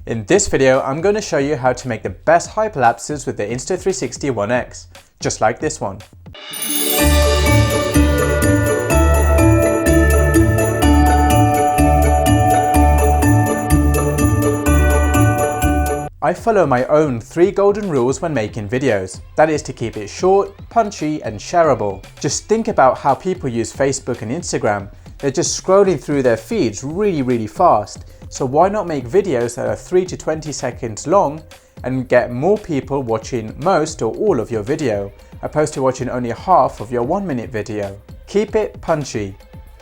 In this video, I'm going to show you how to make the best hyperlapses with the Insta360 One X, just like this one. I follow my own 3 golden rules when making videos. That is to keep it short, punchy and shareable. Just think about how people use Facebook and Instagram. They're just scrolling through their feeds really fast. So why not make videos that are 3 to 20 seconds long and get more people watching most or all of your video, opposed to watching only half of your 1-minute video. Keep it punchy.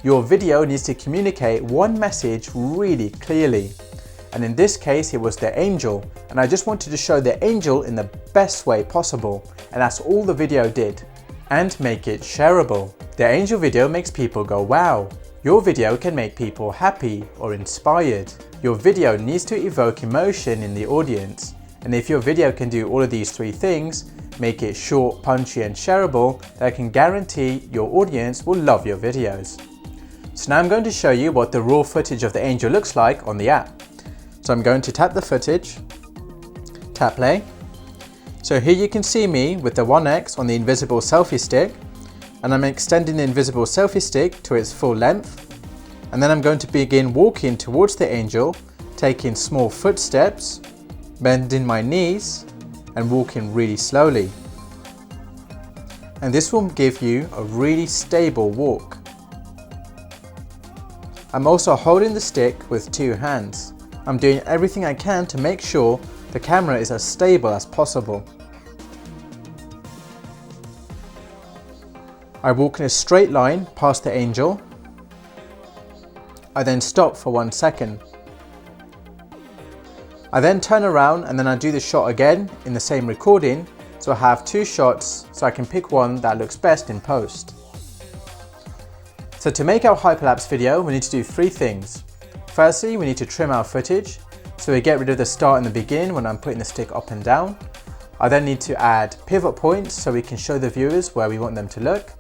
Your video needs to communicate one message really clearly. And in this case it was the angel, and I just wanted to show the angel in the best way possible, and that's all the video did. And make it shareable. The angel video makes people go wow. Your video can make people happy or inspired. Your video needs to evoke emotion in the audience, and if your video can do all of these 3 things, make it short, punchy and shareable, then I can guarantee your audience will love your videos. So now I'm going to show you what the raw footage of the angel looks like on the app. So I'm going to tap the footage, tap play. So here you can see me with the One X on the invisible selfie stick, and I'm extending the invisible selfie stick to its full length. And then I'm going to begin walking towards the angel, taking small footsteps, bending my knees and walking really slowly. And this will give you a really stable walk. I'm also holding the stick with 2 hands. I'm doing everything I can to make sure the camera is as stable as possible. I walk in a straight line past the angel. I then stop for 1 second. I then turn around and then I do the shot again in the same recording, so I have 2 shots so I can pick one that looks best in post. So to make our hyperlapse video, we need to do 3 things. Firstly, we need to trim our footage, so we get rid of the start and the begin when I'm putting the stick up and down. I then need to add pivot points so we can show the viewers where we want them to look.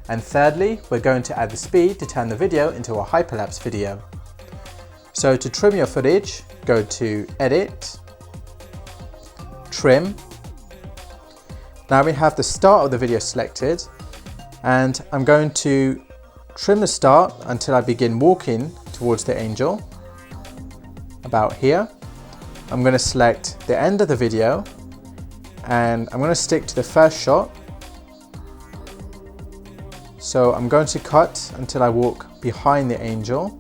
And thirdly, we're going to add the speed to turn the video into a hyperlapse video. So to trim your footage, go to Edit, Trim. Now we have the start of the video selected, and I'm going to trim the start until I begin walking towards the angel, about here. I'm going to select the end of the video and I'm going to stick to the first shot. So I'm going to cut until I walk behind the angel.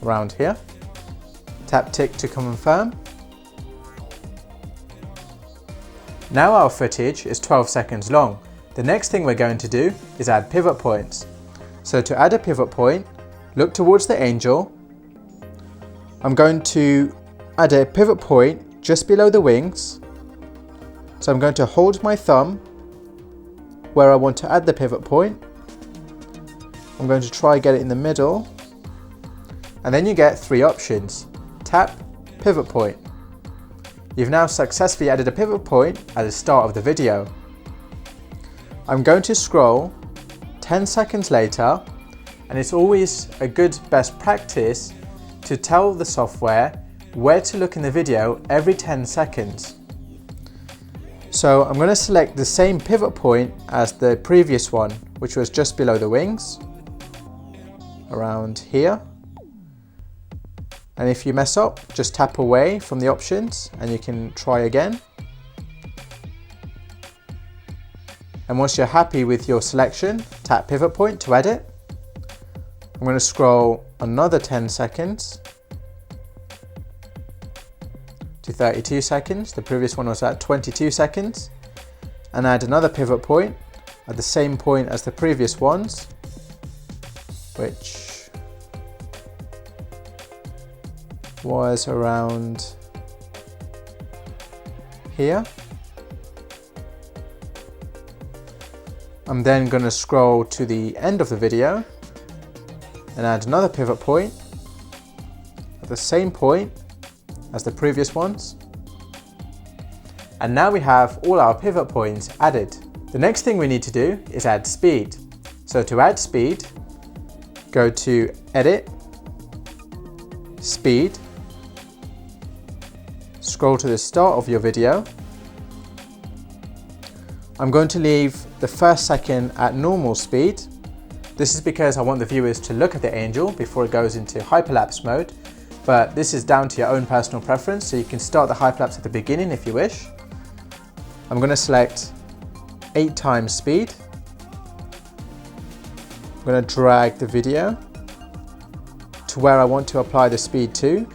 Around here. Tap tick to confirm. Now our footage is 12 seconds long. The next thing we're going to do is add pivot points. So to add a pivot point, look towards the angel. I'm going to add a pivot point just below the wings. So I'm going to hold my thumb where I want to add the pivot point. I'm going to try get it in the middle. And then you get 3 options. Tap, pivot point. You've now successfully added a pivot point at the start of the video. I'm going to scroll 10 seconds later, and it's always a good best practice to tell the software where to look in the video every 10 seconds. So I'm going to select the same pivot point as the previous one, which was just below the wings, around here. And if you mess up, just tap away from the options and you can try again. And once you're happy with your selection, tap pivot point to edit. I'm going to scroll another 10 seconds to 32 seconds. The previous one was at 22 seconds. And add another pivot point at the same point as the previous ones, which was around here. I'm then going to scroll to the end of the video and add another pivot point at the same point as the previous ones. And now we have all our pivot points added. The next thing we need to do is add speed. So to add speed, go to Edit, Speed, scroll to the start of your video. I'm going to leave the first second at normal speed. This is because I want the viewers to look at the angel before it goes into hyperlapse mode, but this is down to your own personal preference, so you can start the hyperlapse at the beginning if you wish. I'm going to select 8 times speed. I'm going to drag the video to where I want to apply the speed to,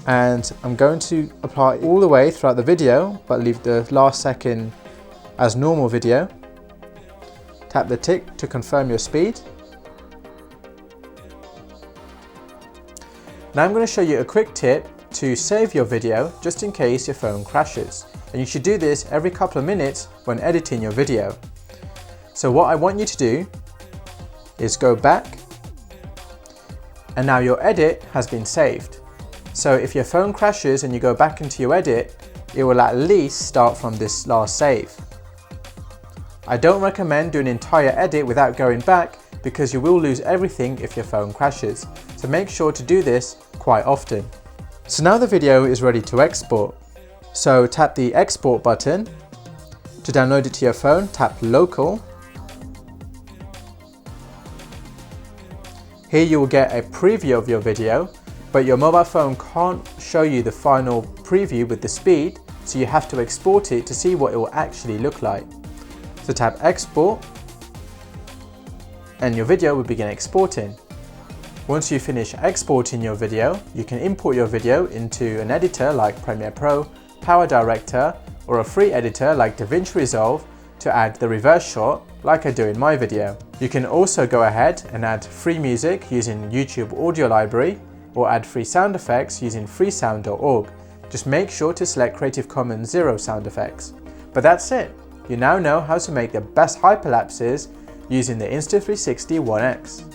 and I'm going to apply all the way throughout the video but leave the last second as normal video. Tap the tick to confirm your speed. Now I'm going to show you a quick tip to save your video just in case your phone crashes, and you should do this every couple of minutes when editing your video. So what I want you to do is go back, and now your edit has been saved. So if your phone crashes and you go back into your edit, it will at least start from this last save. I don't recommend doing an entire edit without going back because you will lose everything if your phone crashes. So make sure to do this quite often. So now the video is ready to export. So tap the export button. To download it to your phone, tap local. Here you will get a preview of your video, but your mobile phone can't show you the final preview with the speed, so you have to export it to see what it will actually look like. So tap export, and your video will begin exporting. Once you finish exporting your video, you can import your video into an editor like Premiere Pro, Power Director, or a free editor like DaVinci Resolve to add the reverse shot like I do in my video. You can also go ahead and add free music using YouTube Audio Library, or add free sound effects using freesound.org. Just make sure to select Creative Commons 0 sound effects. But that's it. You now know how to make the best hyperlapses using the Insta360 One X.